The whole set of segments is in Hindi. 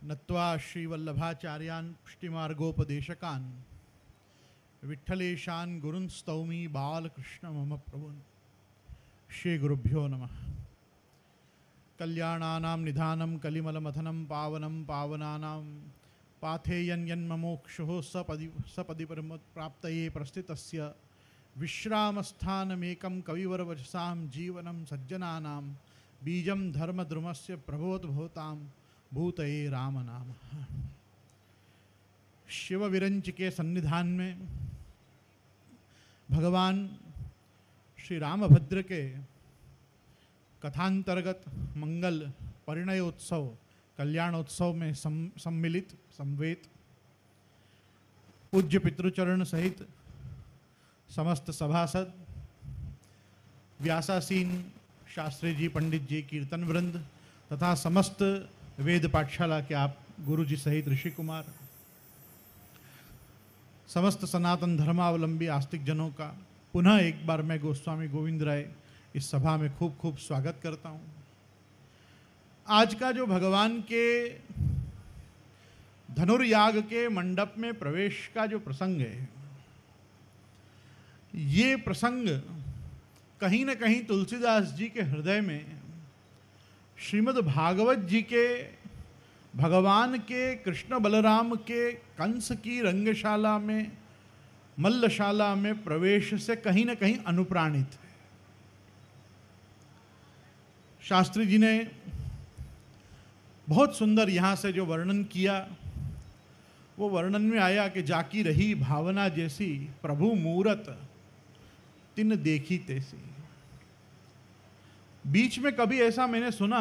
नत्वा श्रीवल्लभाचार्यान् पुष्टिमार्गोपदेशकान् विठ्ठलेशान् गुरुन् स्तौमि बालकृष्ण मम प्रभुन्। श्री गुरुभ्यो नमः। कल्याणानां निधानं कलिमलमथनं पावनं पावनानां पाथेयन्यन्ममोक्षुः सपदि प्राप्तये प्रस्थितस्य विश्रामस्थानमेकं कविवरवचसां जीवनं सज्जनानां बीजं धर्मद्रुमस्य प्रबोधभूतां भूतये राम नाम। शिव विरंच के सन्निधान में भगवान श्री रामभद्र के कथांतर्गत मंगल परिणयोत्सव कल्याणोत्सव में सम्मिलित संवेद पूज्य पितृचरण सहित समस्त सभासद, व्यासासीन शास्त्री जी, पंडित जी, कीर्तन वृंद तथा समस्त वेद पाठशाला के आप गुरु जी सहित ऋषि कुमार, समस्त सनातन धर्मावलंबी आस्तिक जनों का पुनः एक बार मैं गोस्वामी गोविंद राय इस सभा में खूब खूब स्वागत करता हूँ। आज का जो भगवान के धनुर्याग के मंडप में प्रवेश का जो प्रसंग है, ये प्रसंग कहीं न कहीं तुलसीदास जी के हृदय में श्रीमद् भागवत जी के भगवान के कृष्ण बलराम के कंस की रंगशाला में मल्लशाला में प्रवेश से कहीं न कहीं अनुप्राणित है। शास्त्री जी ने बहुत सुंदर यहाँ से जो वर्णन किया, वो वर्णन में आया कि जाकी रही भावना जैसी प्रभु मूरत तिन देखी तैसी। बीच में कभी ऐसा मैंने सुना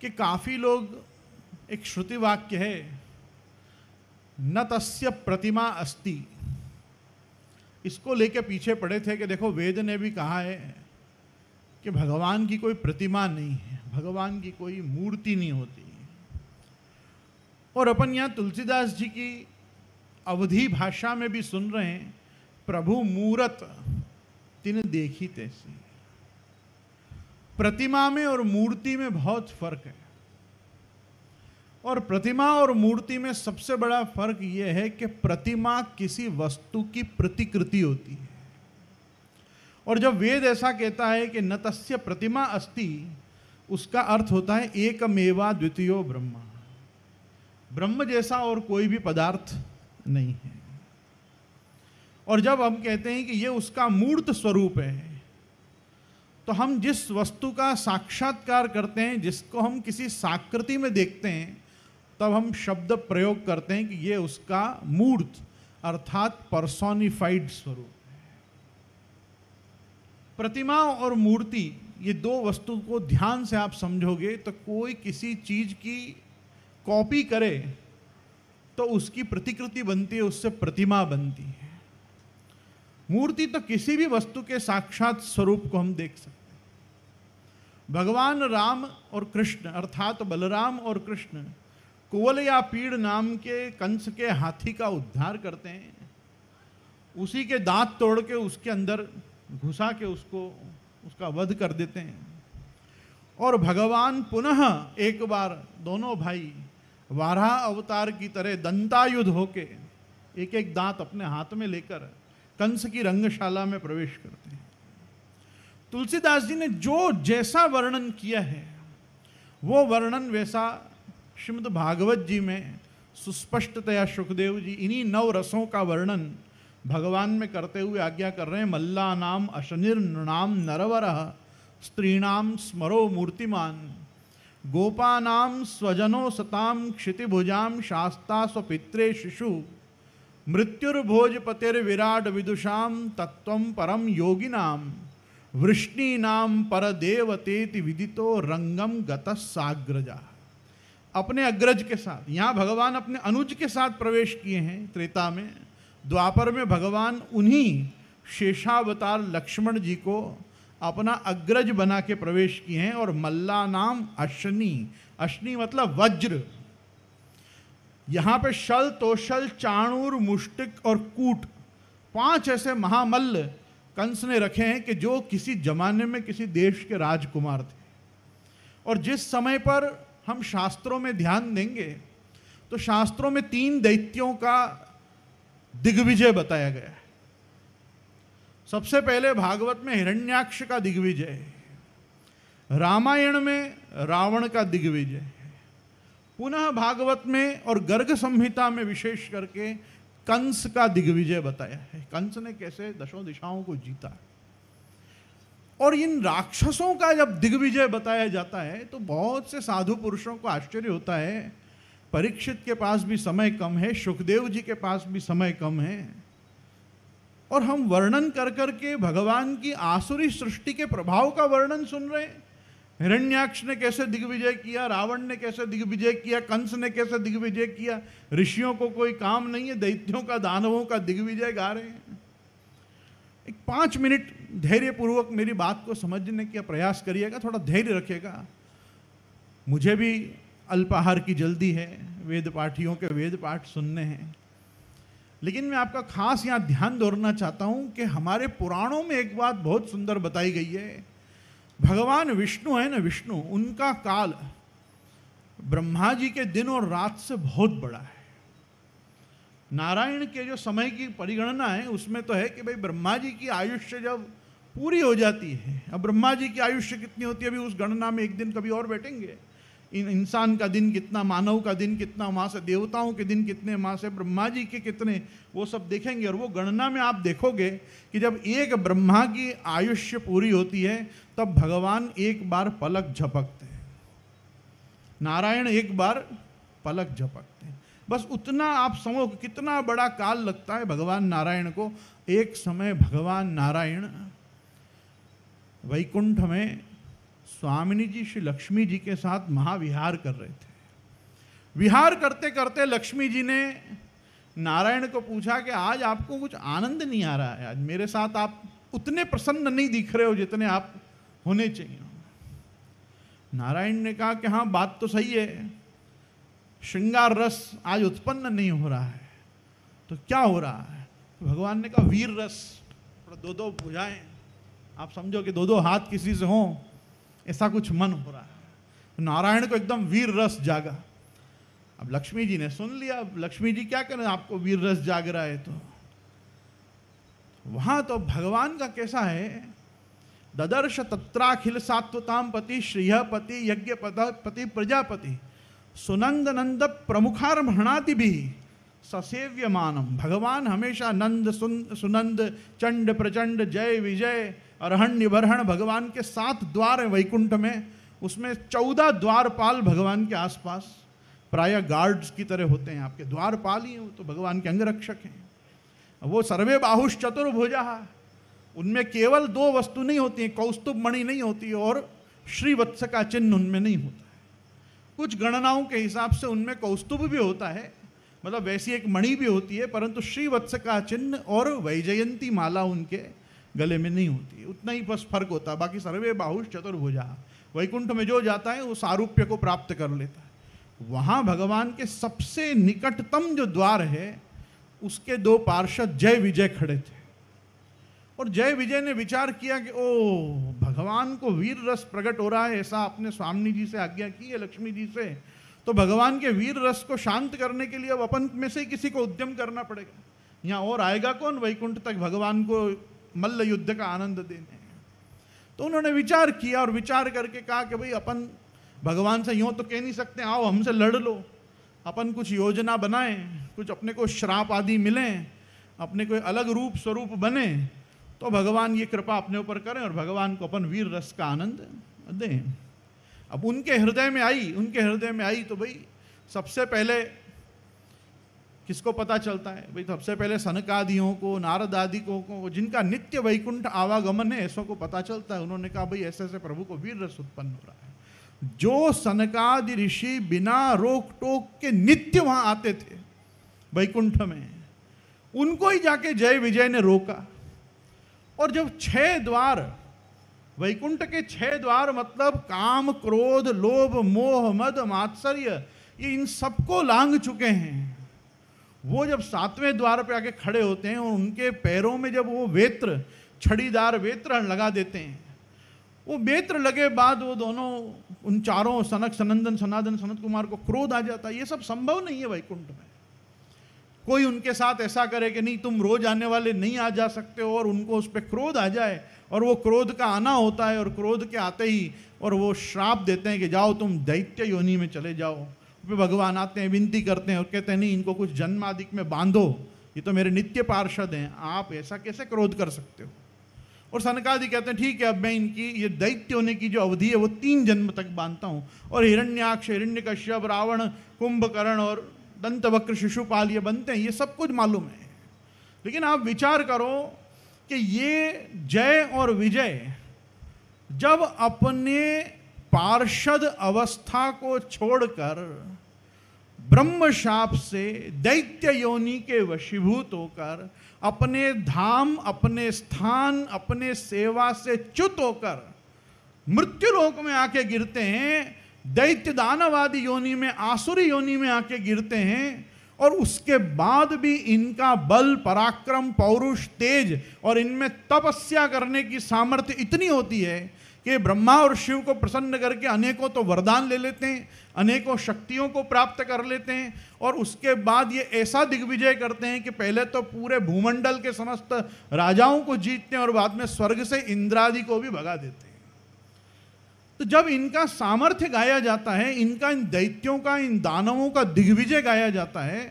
कि काफी लोग, एक श्रुति वाक्य है, न तस्य प्रतिमा अस्ति, इसको लेके पीछे पड़े थे कि देखो वेद ने भी कहा है कि भगवान की कोई प्रतिमा नहीं है, भगवान की कोई मूर्ति नहीं होती। और अपन यहाँ तुलसीदास जी की अवधी भाषा में भी सुन रहे हैं, प्रभु मूरत तिन देखी तैसी। प्रतिमा में और मूर्ति में बहुत फर्क है, और प्रतिमा और मूर्ति में सबसे बड़ा फर्क यह है कि प्रतिमा किसी वस्तु की प्रतिकृति होती है, और जब वेद ऐसा कहता है कि न तस्य प्रतिमा अस्ति, उसका अर्थ होता है एकमेवा द्वितीयो ब्रह्म, ब्रह्म जैसा और कोई भी पदार्थ नहीं है। और जब हम कहते हैं कि ये उसका मूर्त स्वरूप है, तो हम जिस वस्तु का साक्षात्कार करते हैं, जिसको हम किसी साकृति में देखते हैं, तब हम शब्द प्रयोग करते हैं कि ये उसका मूर्त अर्थात पर्सोनिफाइड स्वरूप है। प्रतिमा और मूर्ति, ये दो वस्तु को ध्यान से आप समझोगे तो कोई किसी चीज की कॉपी करे तो उसकी प्रतिकृति बनती है, उससे प्रतिमा बनती है। मूर्ति तो किसी भी वस्तु के साक्षात स्वरूप को हम देख सकते हैं। भगवान राम और कृष्ण अर्थात बलराम और कृष्ण कुवल या पीड़ नाम के कंस के हाथी का उद्धार करते हैं, उसी के दांत तोड़ के उसके अंदर घुसा के उसका वध कर देते हैं। और भगवान पुनः एक बार दोनों भाई वाराह अवतार की तरह दंतायुध होके एक एक दांत अपने हाथ में लेकर कंस की रंगशाला में प्रवेश करते हैं। तुलसीदास जी ने जो जैसा वर्णन किया है, वो वर्णन वैसा श्रीमद् भागवत जी में सुस्पष्टतया सुखदेव जी इन्हीं 9 रसों का वर्णन भगवान में करते हुए आज्ञा कर रहे हैं। मल्ला नाम अशनिर्नाम नरवरः स्त्रीणाम स्मरो मूर्तिमान गोपानाम स्वजनो सताम क्षितिभुजाम शास्ता स्वपित्रे शिशु मृत्युर्भोजपतिर्विराट विदुषाम तत्वं परम योगिनाम वृष्णीनाम परदेवतेति विदितो रंगम गतः साग्रजा। अपने अग्रज के साथ, यहाँ भगवान अपने अनुज के साथ प्रवेश किए हैं त्रेता में। द्वापर में भगवान उन्हीं शेषावतार लक्ष्मण जी को अपना अग्रज बना के प्रवेश किए हैं। और मल्ला नाम अश्नि, अश्नि मतलब वज्र। यहाँ पे शल, तोशल, चाणूर, मुष्टिक और कूट 5 ऐसे महामल्ल कंस ने रखे हैं कि जो किसी जमाने में किसी देश के राजकुमार थे। और जिस समय पर हम शास्त्रों में ध्यान देंगे तो शास्त्रों में 3 दैत्यों का दिग्विजय बताया गया है। सबसे पहले भागवत में हिरण्याक्ष का दिग्विजय, रामायण में रावण का दिग्विजय, पुनः भागवत में और गर्ग संहिता में विशेष करके कंस का दिग्विजय बताया है। कंस ने कैसे दशों दिशाओं को जीता। और इन राक्षसों का जब दिग्विजय बताया जाता है तो बहुत से साधु पुरुषों को आश्चर्य होता है। परीक्षित के पास भी समय कम है, सुखदेव जी के पास भी समय कम है, और हम वर्णन कर करके भगवान की आसुरी सृष्टि के प्रभाव का वर्णन सुन रहे हैं। हिरण्याक्ष ने कैसे दिग्विजय किया, रावण ने कैसे दिग्विजय किया, कंस ने कैसे दिग्विजय किया। ऋषियों को कोई काम नहीं है, दैत्यों का दानवों का दिग्विजय गा रहे हैं। एक 5 मिनट धैर्यपूर्वक मेरी बात को समझने का प्रयास करिएगा, थोड़ा धैर्य रखिएगा। मुझे भी अल्पाहार की जल्दी है, वेद पाठियों के वेद पाठ सुनने हैं, लेकिन मैं आपका खास यहाँ ध्यान दोहराना चाहता हूँ कि हमारे पुराणों में एक बात बहुत सुंदर बताई गई है। भगवान विष्णु है ना, विष्णु, उनका काल ब्रह्मा जी के दिन और रात से बहुत बड़ा है। नारायण के जो समय की परिगणना है उसमें तो है कि भाई ब्रह्मा जी की आयुष्य जब पूरी हो जाती है, अब ब्रह्मा जी की आयुष्य कितनी होती है अभी उस गणना में एक दिन कभी और बैठेंगे। इंसान का दिन कितना, मानव का दिन कितना मास है, देवताओं के दिन कितने मास है, ब्रह्मा जी के कितने, वो सब देखेंगे। और वो गणना में आप देखोगे कि जब एक ब्रह्मा की आयुष्य पूरी होती है तब भगवान एक बार पलक झपकते हैं, नारायण एक बार पलक झपकते हैं। बस उतना आप समझो कितना बड़ा काल लगता है भगवान नारायण को। एक समय भगवान नारायण वैकुंठ में स्वामिनी जी श्री लक्ष्मी जी के साथ महाविहार कर रहे थे। विहार करते करते लक्ष्मी जी ने नारायण को पूछा कि आज आपको कुछ आनंद नहीं आ रहा है, आज मेरे साथ आप उतने प्रसन्न नहीं दिख रहे हो जितने आप होने चाहिए। नारायण ने कहा कि हाँ बात तो सही है, श्रृंगार रस आज उत्पन्न नहीं हो रहा है, तो क्या हो रहा है? तो भगवान ने कहा वीर रस, थोड़ा 2-2 भुजाएं, आप समझो कि 2-2 हाथ किसी से हों, ऐसा कुछ मन हो रहा है। तो नारायण को एकदम वीर रस जागा। अब लक्ष्मी जी ने सुन लिया, अब लक्ष्मी जी क्या करें, आपको वीर रस जाग रहा है। तो वहां तो भगवान का कैसा है, ददर्श तत्राखिल सात्वताम पति श्रीयपति यज्ञ पति प्रजापति सुनंद नंद प्रमुखार भणाति भी ससेव्य मानम। भगवान हमेशा नंद सुनंद चंड प्रचंड जय विजय अरहण्य बरहण भगवान के 7 द्वार हैं वैकुंठ में, उसमें 14 द्वारपाल भगवान के आसपास प्राय गार्ड्स की तरह होते हैं। आपके द्वारपाल ही हैं, तो भगवान के अंगरक्षक हैं। वो सर्वे बाहुष चतुर्भुजा, उनमें केवल 2 वस्तु नहीं होती हैं, कौस्तुभ मणि नहीं होती और श्रीवत्स का चिन्ह उनमें नहीं होता है। कुछ गणनाओं के हिसाब से उनमें कौस्तुभ भी होता है, मतलब वैसी एक मणि भी होती है, परंतु श्रीवत्स का चिन्ह और वैजयंती माला उनके गले में नहीं होती, उतना ही बस फर्क होता है। बाकी सर्वे बाहुष चतुर्भुजा, वैकुंठ में जो जाता है वो सारूप्य को प्राप्त कर लेता है। वहाँ भगवान के सबसे निकटतम जो द्वार है उसके 2 पार्षद जय विजय खड़े थे, और जय विजय ने विचार किया कि ओ भगवान को वीर रस प्रकट हो रहा है, ऐसा आपने स्वामी जी से आज्ञा की है, लक्ष्मी जी से, तो भगवान के वीर रस को शांत करने के लिए अब अपन में से किसी को उद्यम करना पड़ेगा। यहाँ और आएगा कौन वैकुंठ तक भगवान को मल्ल युद्ध का आनंद देने। तो उन्होंने विचार किया और विचार करके कहा कि भाई अपन भगवान से यूँ तो कह नहीं सकते आओ हमसे लड़ लो, अपन कुछ योजना बनाएं, कुछ अपने को श्राप आदि मिलें, अपने कोई अलग रूप स्वरूप बने, तो भगवान ये कृपा अपने ऊपर करें और भगवान को अपन वीर रस का आनंद दें। अब उनके हृदय में आई तो भाई सबसे पहले किसको पता चलता है? भाई सबसे पहले सनकादियों को, नारद आदि को, जिनका नित्य वैकुंठ आवागमन है, ऐसों को पता चलता है। उन्होंने कहा भाई ऐसे ऐसे प्रभु को वीर रस उत्पन्न हो रहा है। जो सनकादि ऋषि बिना रोक टोक के नित्य वहां आते थे वैकुंठ में, उनको ही जाके जय विजय ने रोका। और जब 6 द्वार, वैकुंठ के 6 द्वार मतलब काम क्रोध लोभ मोह मद मात्सर्य, ये इन सबको लांघ चुके हैं, वो जब 7वें द्वार पे आके खड़े होते हैं और उनके पैरों में जब वो वेत्र, छड़ीदार वेत्र लगा देते हैं, वो नेत्र लगे बाद वो दोनों उन चारों सनक सनंदन सनातन सनत कुमार को क्रोध आ जाता है। ये सब संभव नहीं है वैकुंठ में। कोई उनके साथ ऐसा करे कि नहीं तुम रोज आने वाले नहीं आ जा सकते हो, और उनको उस पर क्रोध आ जाए, और वो क्रोध का आना होता है, और क्रोध के आते ही और वो श्राप देते हैं कि जाओ तुम दैत्य योनि में चले जाओ। फिर भगवान आते हैं, विनती करते हैं और कहते हैं नहीं इनको कुछ जन्मादिक में बांधो, ये तो मेरे नित्य पार्षद हैं, आप ऐसा कैसे क्रोध कर सकते हो। और सनकादि कहते हैं ठीक है, अब मैं इनकी ये दैत्य होने की जो अवधि है वो 3 जन्म तक बांधता हूँ। और हिरण्याक्ष, हिरण्यकश्यप, रावण, कुंभकर्ण और दंतवक्र, शिशुपाल ये बनते हैं, ये सब कुछ मालूम है। लेकिन आप विचार करो कि ये जय और विजय जब अपने पार्षद अवस्था को छोड़कर ब्रह्म शाप से दैत्य योनि के वशीभूत होकर अपने धाम, अपने स्थान, अपने सेवा से च्युत होकर मृत्युलोक में आके गिरते हैं, दैत्य दानवादी योनि में, आसुरी योनि में आके गिरते हैं, और उसके बाद भी इनका बल, पराक्रम, पौरुष, तेज और इनमें तपस्या करने की सामर्थ्य इतनी होती है कि ब्रह्मा और शिव को प्रसन्न करके अनेकों तो वरदान ले लेते हैं, अनेकों शक्तियों को प्राप्त कर लेते हैं, और उसके बाद ये ऐसा दिग्विजय करते हैं कि पहले तो पूरे भूमंडल के समस्त राजाओं को जीतते हैं और बाद में स्वर्ग से इंद्रादि को भी भगा देते हैं। तो जब इनका सामर्थ्य गाया जाता है, इनका इन दैत्यों का, इन दानवों का दिग्विजय गाया जाता है,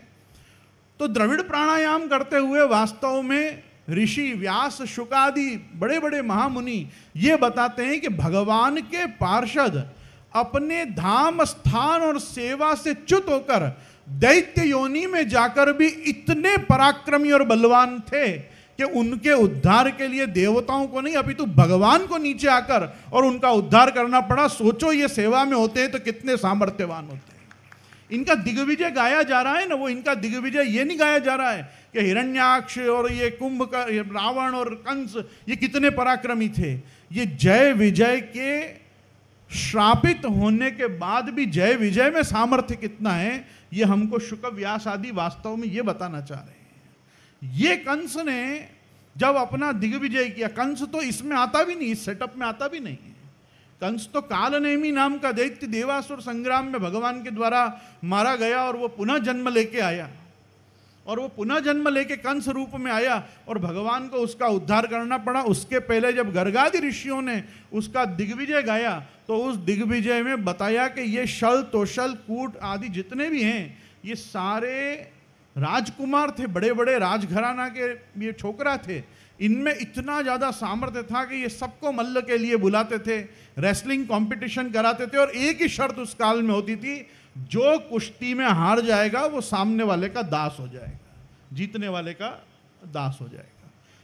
तो द्रविड़ प्राणायाम करते हुए वास्तव में ऋषि व्यास, शुकादि बड़े बड़े महामुनि ये बताते हैं कि भगवान के पार्षद अपने धाम, स्थान और सेवा से च्युत होकर दैत्य योनि में जाकर भी इतने पराक्रमी और बलवान थे कि उनके उद्धार के लिए देवताओं को नहीं अपितु भगवान को नीचे आकर और उनका उद्धार करना पड़ा। सोचो ये सेवा में होते हैं तो कितने सामर्थ्यवान होते हैं। इनका दिग्विजय गाया जा रहा है ना, वो इनका दिग्विजय ये नहीं गाया जा रहा है कि हिरण्याक्ष और ये कुंभ का रावण और कंस ये कितने पराक्रमी थे। ये जय विजय के श्रापित होने के बाद भी जय विजय में सामर्थ्य कितना है, ये हमको शुक, व्यास आदि वास्तव में ये बताना चाह रहे हैं। ये कंस ने जब अपना दिग्विजय किया, कंस तो इसमें आता भी नहीं, इस सेटअप में आता भी नहीं है। कंस तो कालनेमी नाम का दैत्य देवासुर संग्राम में भगवान के द्वारा मारा गया और वो पुनः जन्म लेके आया, और वो पुनः जन्म लेके कंस रूप में आया और भगवान को उसका उद्धार करना पड़ा। उसके पहले जब गर्गादि ऋषियों ने उसका दिग्विजय गाया तो उस दिग्विजय में बताया कि ये शल, तोशल, कूट आदि जितने भी हैं ये सारे राजकुमार थे, बड़े बड़े राजघराना के ये छोकरा थे। इनमें इतना ज़्यादा सामर्थ्य था कि ये सबको मल्ल के लिए बुलाते थे, रेसलिंग कंपटीशन कराते थे, और एक ही शर्त उस काल में होती थी, जो कुश्ती में हार जाएगा वो सामने वाले का दास हो जाएगा, जीतने वाले का दास हो जाएगा।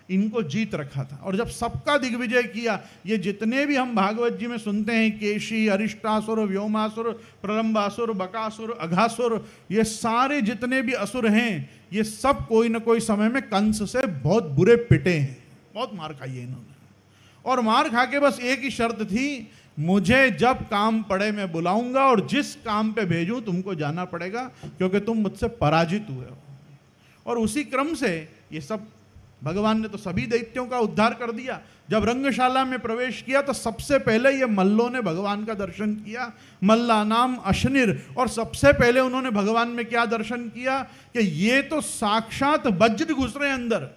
इनको जीत रखा था। और जब सबका दिग्विजय किया, ये जितने भी हम भागवत जी में सुनते हैं, केशी, अरिष्टासुर, व्योमासुर, प्रलंबासुर, बकासुर, अघासुर, ये सारे जितने भी असुर हैं ये सब कोई ना कोई समय में कंस से बहुत बुरे पिटे हैं, बहुत मार खाई है इन्होंने। और मार खा के बस एक ही शर्त थी, मुझे जब काम पड़े मैं बुलाऊंगा और जिस काम पे भेजूं तुमको जाना पड़ेगा, क्योंकि तुम मुझसे पराजित हुए हो। और उसी क्रम से ये सब भगवान ने तो सभी दैत्यों का उद्धार कर दिया। जब रंगशाला में प्रवेश किया तो सबसे पहले ये मल्लों ने भगवान का दर्शन किया, मल्ला नाम अशनिर। और सबसे पहले उन्होंने भगवान में क्या दर्शन किया कि ये तो साक्षात वज्र घुस रहे हैं अंदर,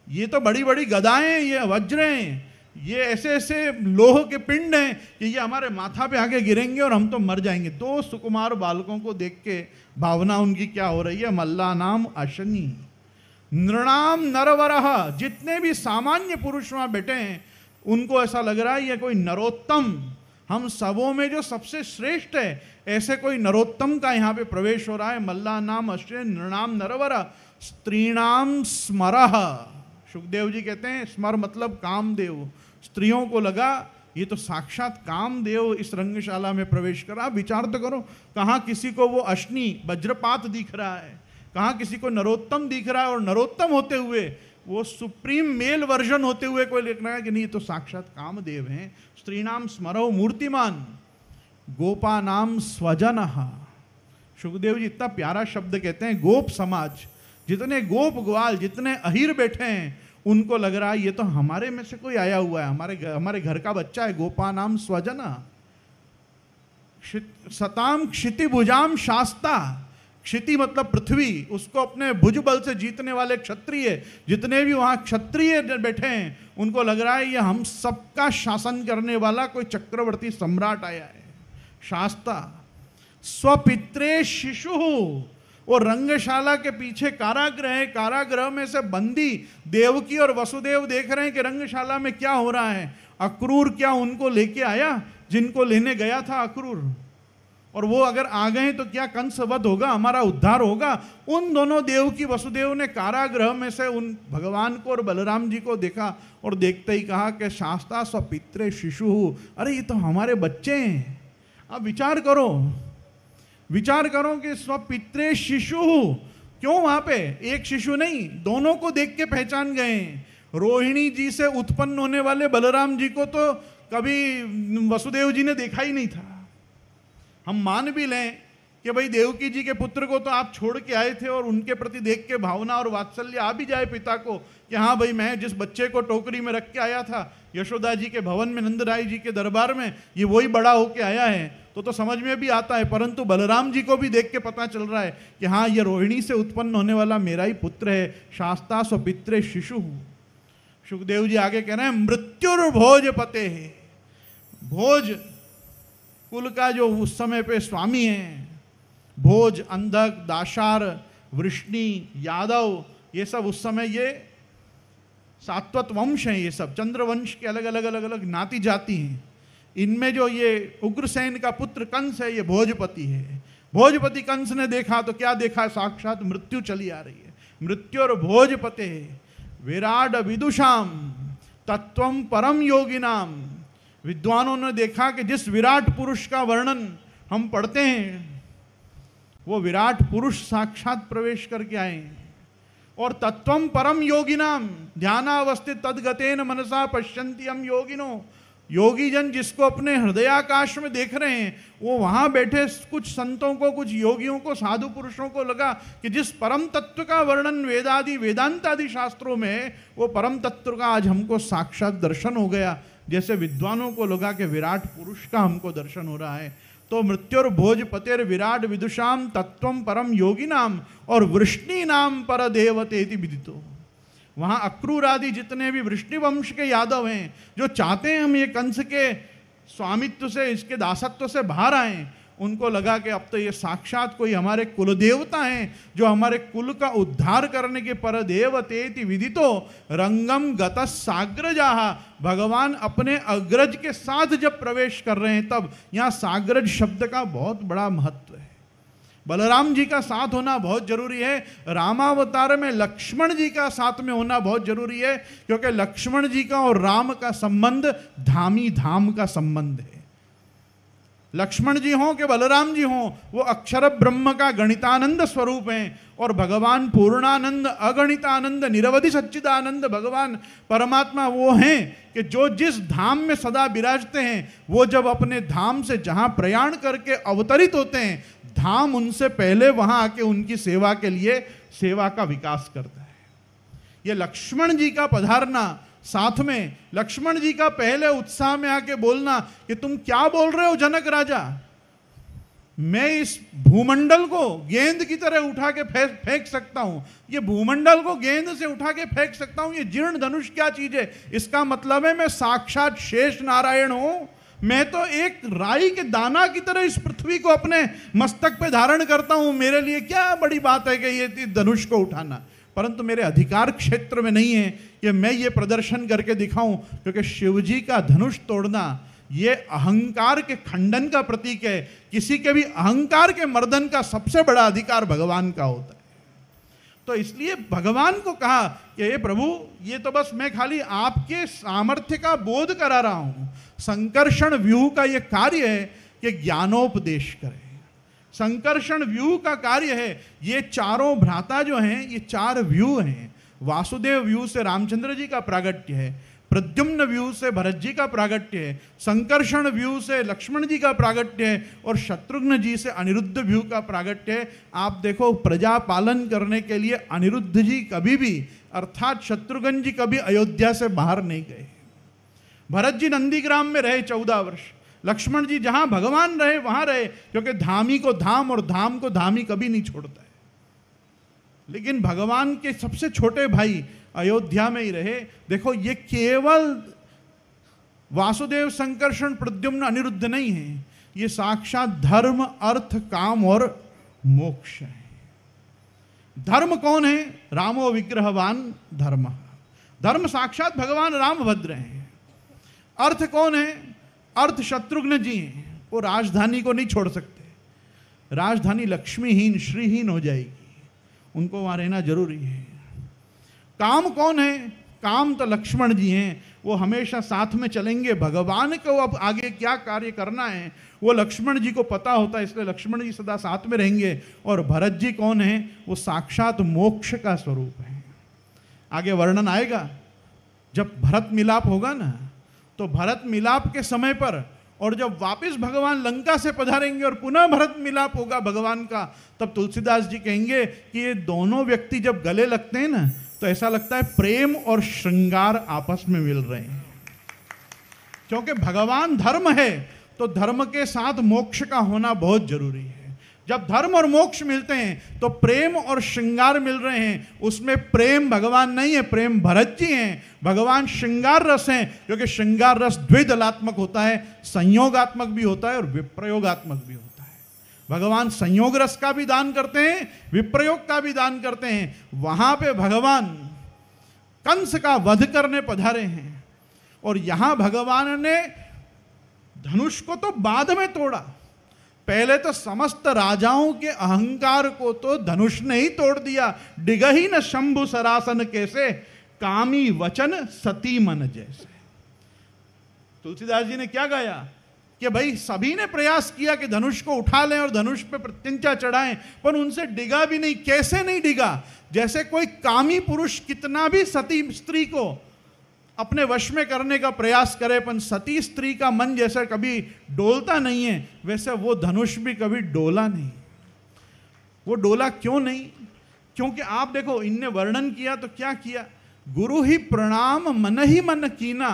ये तो बड़ी बड़ी गदाएं, ये वज्र हैं, ये ऐसे ऐसे लोह के पिंड हैं कि ये हमारे माथा पे आके गिरेंगे और हम तो मर जाएंगे। दो सुकुमार बालकों को देख के भावना उनकी क्या हो रही है, मल्ला नाम अशनी नृणाम नरवरह। जितने भी सामान्य पुरुष वहां बैठे हैं उनको ऐसा लग रहा है ये कोई नरोत्तम, हम सबों में जो सबसे श्रेष्ठ है, ऐसे कोई नरोत्तम का यहाँ पे प्रवेश हो रहा है। मल्ला नाम अश्रे नृणाम नरवर स्त्रीणाम स्मरः। सुखदेव जी कहते हैं स्मर मतलब कामदेव। स्त्रियों को लगा ये तो साक्षात कामदेव इस रंगशाला में प्रवेश करा। विचार तो करो, कहाँ किसी को वो अश्नि वज्रपात दिख रहा है, कहाँ किसी को नरोत्तम दिख रहा है, और नरोत्तम होते हुए वो सुप्रीम मेल वर्जन होते हुए कोई लिखना है कि नहीं ये तो साक्षात कामदेव हैं। स्त्रीणाम स्मरो मूर्तिमान गोपानाम स्वजनः। सुखदेव जी इतना प्यारा शब्द कहते हैं, गोप समाज, जितने गोप ग्वाल, जितने अहीर बैठे हैं उनको लग रहा है ये तो हमारे में से कोई आया हुआ है, हमारे घर का बच्चा है, गोपा नाम स्वजना। सताम क्षितिभुजाम शास्ता, क्षिति मतलब पृथ्वी, उसको अपने भुज बल से जीतने वाले क्षत्रिय, जितने भी वहां क्षत्रिय बैठे हैं उनको लग रहा है ये हम सबका शासन करने वाला कोई चक्रवर्ती सम्राट आया है। शास्ता स्वपित्रे शिशु, वो रंगशाला के पीछे कारागृह है, कारागृह में से बंदी देवकी और वसुदेव देख रहे हैं कि रंगशाला में क्या हो रहा है। अक्रूर क्या उनको लेके आया जिनको लेने गया था अक्रूर, और वो अगर आ गए तो क्या कंस वध होगा, हमारा उद्धार होगा। उन दोनों देवकी वसुदेव ने कारागृह में से उन भगवान को और बलराम जी को देखा और देखते ही कहा कि शास्ता स्वपित्रे शिशु, अरे ये तो हमारे बच्चे हैं। अब विचार करो कि स्वपित्रे शिशु, क्यों वहां पे एक शिशु नहीं, दोनों को देख के पहचान गए। रोहिणी जी से उत्पन्न होने वाले बलराम जी को तो कभी वसुदेव जी ने देखा ही नहीं था। हम मान भी लें कि भाई देवकी जी के पुत्र को तो आप छोड़ के आए थे और उनके प्रति देख के भावना और वात्सल्य आ भी जाए पिता को कि हाँ भाई मैं जिस बच्चे को टोकरी में रख के आया था यशोदा जी के भवन में, नंदराय जी के दरबार में, ये वही बड़ा होके आया है, तो समझ में भी आता है। परंतु बलराम जी को भी देख के पता चल रहा है कि हाँ ये रोहिणी से उत्पन्न होने वाला मेरा ही पुत्र है। शास्ता स्वपित्रे शिशु। सुखदेव जी आगे कह रहे हैं मृत्युर्भोज पते है, भोज कुल का जो उस समय पे स्वामी है, भोज, अंधक, दाशार, वृष्णि, यादव, ये सब उस समय ये सात्वत वंश हैं। ये सब चंद्रवंश के अलग अलग नाती जाति हैं। इनमें जो ये उग्रसेन का पुत्र कंस है ये भोजपति है। भोजपति कंस ने देखा तो क्या देखा, साक्षात मृत्यु चली आ रही है। मृत्यु और भोजपते विराट विदुषाम तत्वम परम योगिनाम। विद्वानों ने देखा कि जिस विराट पुरुष का वर्णन हम पढ़ते हैं वो विराट पुरुष साक्षात प्रवेश करके आए हैं। और तत्वम परम योगिनाम ध्यानावस्थित तद्गतेन मनसा पश्यन्ति हम योगिनो। योगी जन जिसको अपने हृदयाकाश में देख रहे हैं वो वहां बैठे कुछ संतों को, कुछ योगियों को, साधु पुरुषों को लगा कि जिस परम तत्व का वर्णन वेदादि वेदांत आदि शास्त्रों में है वो परम तत्व का आज हमको साक्षात दर्शन हो गया। जैसे विद्वानों को लगा कि विराट पुरुष का हमको दर्शन हो रहा है। तो मृत्युर भोजपतिर विराट विदुषाम तत्वम परम योगिनाम और वृष्णि नाम पर देवतेति विदितो। वहां अक्रूर आदि जितने भी वृष्णि वंश के यादव हैं जो चाहते हैं हम ये कंस के स्वामित्व से, इसके दासत्व से बाहर आए, उनको लगा कि अब तो ये साक्षात कोई हमारे कुल देवता हैं जो हमारे कुल का उद्धार करने के पर देवतेति विदितो रंगम गतः साग्रजाहा। भगवान अपने अग्रज के साथ जब प्रवेश कर रहे हैं तब यहाँ साग्रज शब्द का बहुत बड़ा महत्व है। बलराम जी का साथ होना बहुत जरूरी है। रामावतार में लक्ष्मण जी का साथ में होना बहुत जरूरी है, क्योंकि लक्ष्मण जी का और राम का संबंध धामी धाम का संबंध है। लक्ष्मण जी हों कि बलराम जी हों, वो अक्षर ब्रह्म का गणितानंद स्वरूप हैं और भगवान पूर्णानंद, अगणितानंद, निरवधि सच्चिदानंद भगवान परमात्मा वो हैं कि जो जिस धाम में सदा विराजते हैं वो जब अपने धाम से जहां प्रयाण करके अवतरित होते हैं धाम उनसे पहले वहां आके उनकी सेवा के लिए सेवा का विकास करता है। ये लक्ष्मण जी का पधारना, साथ में लक्ष्मण जी का पहले उत्साह में आके बोलना कि तुम क्या बोल रहे हो जनक राजा, मैं इस भूमंडल को गेंद की तरह उठा के फेंक सकता हूं, ये भूमंडल को गेंद से उठा के फेंक सकता हूं, ये जीर्ण धनुष क्या चीज है, इसका मतलब है मैं साक्षात शेष नारायण हूं, मैं तो एक राई के दाना की तरह इस पृथ्वी को अपने मस्तक पे धारण करता हूं, मेरे लिए क्या बड़ी बात है कि ये धनुष को उठाना। परंतु मेरे अधिकार क्षेत्र में नहीं है कि मैं ये प्रदर्शन करके दिखाऊं, क्योंकि शिवजी का धनुष तोड़ना ये अहंकार के खंडन का प्रतीक है। किसी के भी अहंकार के मर्दन का सबसे बड़ा अधिकार भगवान का होता है। तो इसलिए भगवान को कहा कि हे प्रभु, ये तो बस मैं खाली आपके सामर्थ्य का बोध करा रहा हूं। संकर्षण व्यूह का ये कार्य है कि ज्ञानोपदेश करे। संकर्षण व्यूह का कार्य है, ये चारों भ्राता जो हैं ये चार व्यूह हैं। वासुदेव व्यूह से रामचंद्र जी का प्रागट्य है, प्रद्युम्न व्यू से भरत जी का प्रागट्य है, संकर्षण व्यू से लक्ष्मण जी का प्रागट्य है और शत्रुघ्न जी से अनिरुद्ध व्यू का प्रागट्य है। आप देखो, प्रजा पालन करने के लिए अनिरुद्ध जी कभी भी अर्थात शत्रुघ्न जी कभी अयोध्या से बाहर नहीं गए। भरत जी नंदीग्राम में रहे 14 वर्ष, लक्ष्मण जी जहां भगवान रहे वहां रहे, क्योंकि धामी को धाम और धाम को धामी कभी नहीं छोड़ता है। लेकिन भगवान के सबसे छोटे भाई अयोध्या में ही रहे। देखो, ये केवल वासुदेव संकर्षण प्रद्युम्न अनिरुद्ध नहीं है, ये साक्षात धर्म अर्थ काम और मोक्ष है। धर्म कौन है? रामो विग्रहवान धर्म, धर्म साक्षात भगवान रामभद्र हैं। अर्थ कौन है? अर्थ शत्रुघ्न जी हैं, वो राजधानी को नहीं छोड़ सकते। राजधानी लक्ष्मीहीन श्रीहीन हो जाएगी, उनको वहां रहना जरूरी है। काम कौन है? काम तो लक्ष्मण जी हैं, वो हमेशा साथ में चलेंगे। भगवान को अब आगे क्या कार्य करना है वो लक्ष्मण जी को पता होता है, इसलिए लक्ष्मण जी सदा साथ में रहेंगे। और भरत जी कौन है? वो साक्षात मोक्ष का स्वरूप है। आगे वर्णन आएगा, जब भरत मिलाप होगा ना, तो भरत मिलाप के समय पर और जब वापस भगवान लंका से पधारेंगे और पुनः भरत मिलाप होगा भगवान का, तब तुलसीदास जी कहेंगे कि ये दोनों व्यक्ति जब गले लगते हैं ना, तो ऐसा लगता है प्रेम और श्रृंगार आपस में मिल रहे हैं। क्योंकि भगवान धर्म है, तो धर्म के साथ मोक्ष का होना बहुत जरूरी है। जब धर्म और मोक्ष मिलते हैं तो प्रेम और श्रृंगार मिल रहे हैं। उसमें प्रेम भगवान नहीं है, प्रेम भरत जी हैं। भगवान श्रृंगार रस हैं, क्योंकि श्रृंगार रस द्विदलात्मक होता है, संयोगात्मक भी होता है और विप्रयोगात्मक भी होता है। भगवान संयोग रस का भी दान करते हैं, विप्रयोग का भी दान करते हैं। वहां पे भगवान कंस का वध करने पधारे हैं, और यहां भगवान ने धनुष को तो बाद में तोड़ा, पहले तो समस्त राजाओं के अहंकार को तो धनुष ने ही तोड़ दिया। डिगही न शंभु सरासन कैसे, कामी वचन सती मन जैसे। तुलसीदास जी ने क्या गाया कि भाई सभी ने प्रयास किया कि धनुष को उठा लें और धनुष पे प्रत्यंचा चढ़ाएं, पर उनसे डिगा भी नहीं। कैसे नहीं डिगा? जैसे कोई कामी पुरुष कितना भी सती स्त्री को अपने वश में करने का प्रयास करे, पर सती स्त्री का मन जैसे कभी डोलता नहीं है, वैसे वो धनुष भी कभी डोला नहीं। वो डोला क्यों नहीं? क्योंकि आप देखो, इनने वर्णन किया तो क्या किया, गुरु ही प्रणाम मन ही मन कीना,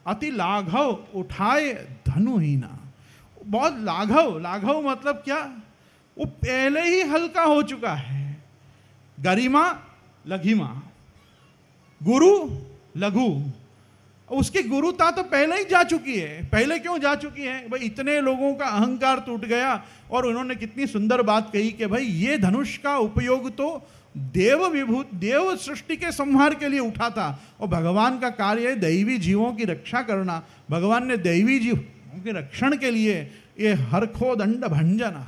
अति लाघव उठाए धनु ही ना। बहुत लाघव, लाघव मतलब क्या? वो पहले ही हल्का हो चुका है। गरिमा लघिमा, गुरु लघु, उसकी गुरुता तो पहले ही जा चुकी है। पहले क्यों जा चुकी है? भाई इतने लोगों का अहंकार टूट गया, और उन्होंने कितनी सुंदर बात कही कि भाई ये धनुष का उपयोग तो देव विभूत, देव सृष्टि के संहार के लिए उठा था, और भगवान का कार्य है दैवी जीवों की रक्षा करना। भगवान ने दैवी जीवों के रक्षण के लिए ये हरखो दंड भंजन,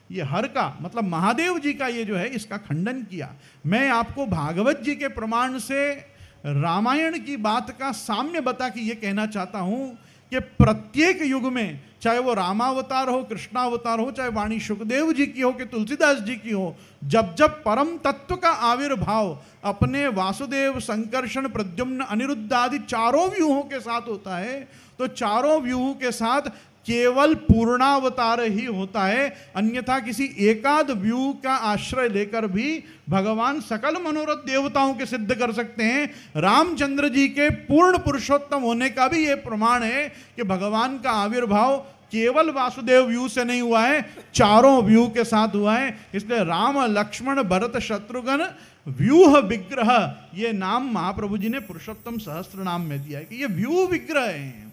ये हर का मतलब महादेव जी का ये जो है इसका खंडन किया। मैं आपको भागवत जी के प्रमाण से रामायण की बात का साम्य बता के ये कहना चाहता हूं कि प्रत्येक युग में, चाहे वो रामावतार हो, कृष्णावतार हो, चाहे वाणी सुखदेव जी की हो कि तुलसीदास जी की हो, जब जब परम तत्व का आविर्भाव अपने वासुदेव संकर्षण प्रद्युम्न अनिरुद्ध आदि चारों व्यूहों के साथ होता है, तो चारों व्यूहों के साथ केवल पूर्णावतार ही होता है। अन्यथा किसी एकाध व्यू का आश्रय लेकर भी भगवान सकल मनोरथ देवताओं के सिद्ध कर सकते हैं। रामचंद्र जी के पूर्ण पुरुषोत्तम होने का भी ये प्रमाण है कि भगवान का आविर्भाव केवल वासुदेव व्यू से नहीं हुआ है, चारों व्यू के साथ हुआ है। इसलिए राम लक्ष्मण भरत शत्रुघ्न व्यूह विग्रह, ये नाम महाप्रभु जी ने पुरुषोत्तम सहस्त्र नाम में दिया है कि ये व्यू विग्रह हैं।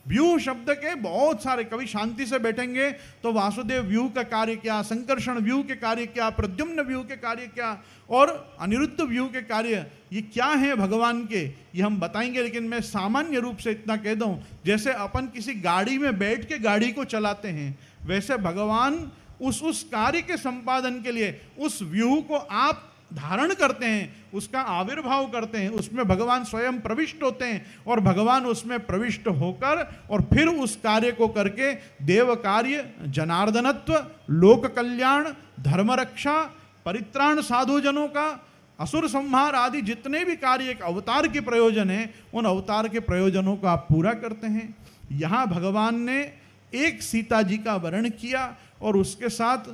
व्यू शब्द के बहुत सारे, कभी शांति से बैठेंगे तो वासुदेव व्यू का कार्य क्या, संकर्षण व्यू के कार्य क्या, प्रद्युम्न व्यू के कार्य क्या, और अनिरुद्ध व्यू के कार्य ये क्या है भगवान के, ये हम बताएंगे। लेकिन मैं सामान्य रूप से इतना कह दूं, जैसे अपन किसी गाड़ी में बैठ के गाड़ी को चलाते हैं, वैसे भगवान उस कार्य के संपादन के लिए उस व्यू को आप धारण करते हैं, उसका आविर्भाव करते हैं, उसमें भगवान स्वयं प्रविष्ट होते हैं, और भगवान उसमें प्रविष्ट होकर और फिर उस कार्य को करके देव कार्य, जनार्दनत्व, लोक कल्याण, धर्म रक्षा, परित्राण साधुजनों का, असुर संहार आदि जितने भी कार्य एक अवतार के प्रयोजन हैं, उन अवतार के प्रयोजनों को आप पूरा करते हैं। यहाँ भगवान ने एक सीता जी का वर्ण किया और उसके साथ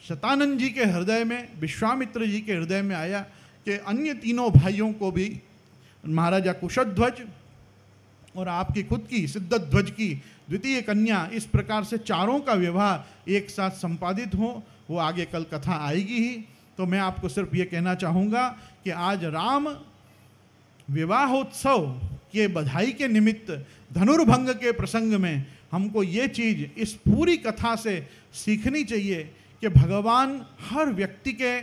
शतानंद जी के हृदय में, विश्वामित्र जी के हृदय में आया कि अन्य तीनों भाइयों को भी, महाराजा कुशध्वज और आपकी खुद की सिद्धध्वज की द्वितीय कन्या, इस प्रकार से चारों का विवाह एक साथ संपादित हो। वो आगे कल कथा आएगी ही। तो मैं आपको सिर्फ ये कहना चाहूँगा कि आज राम विवाहोत्सव के बधाई के निमित्त धनुर्भंग के प्रसंग में हमको ये चीज़ इस पूरी कथा से सीखनी चाहिए कि भगवान हर व्यक्ति के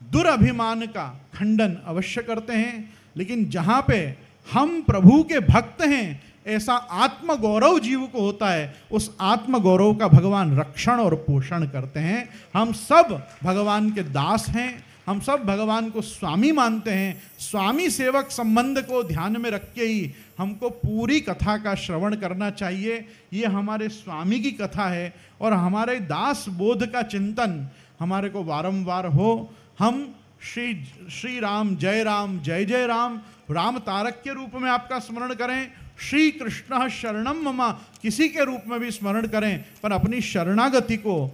दुराभिमान का खंडन अवश्य करते हैं, लेकिन जहाँ पे हम प्रभु के भक्त हैं, ऐसा आत्मगौरव जीव को होता है, उस आत्मगौरव का भगवान रक्षण और पोषण करते हैं। हम सब भगवान के दास हैं, हम सब भगवान को स्वामी मानते हैं। स्वामी सेवक संबंध को ध्यान में रख के ही हमको पूरी कथा का श्रवण करना चाहिए। ये हमारे स्वामी की कथा है और हमारे दास बोध का चिंतन हमारे को वारंवार हो। हम श्री राम जय राम, राम तारक के रूप में आपका स्मरण करें, श्री कृष्ण शरणम मम किसी के रूप में भी स्मरण करें, पर अपनी शरणागति को,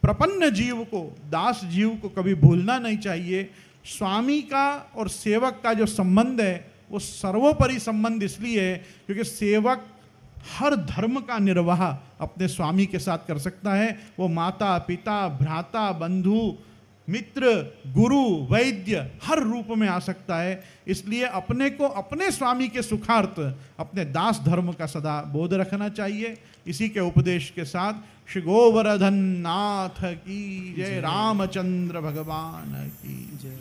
प्रपन्न जीव को, दास जीव को कभी भूलना नहीं चाहिए। स्वामी का और सेवक का जो संबंध है वो सर्वोपरि संबंध इसलिए है क्योंकि सेवक हर धर्म का निर्वाह अपने स्वामी के साथ कर सकता है। वो माता पिता भ्राता बंधु मित्र गुरु वैद्य हर रूप में आ सकता है। इसलिए अपने को अपने स्वामी के सुखार्थ अपने दास धर्म का सदा बोध रखना चाहिए। इसी के उपदेश के साथ श्री गोवर्धन नाथ की जय, रामचंद्र भगवान की जय।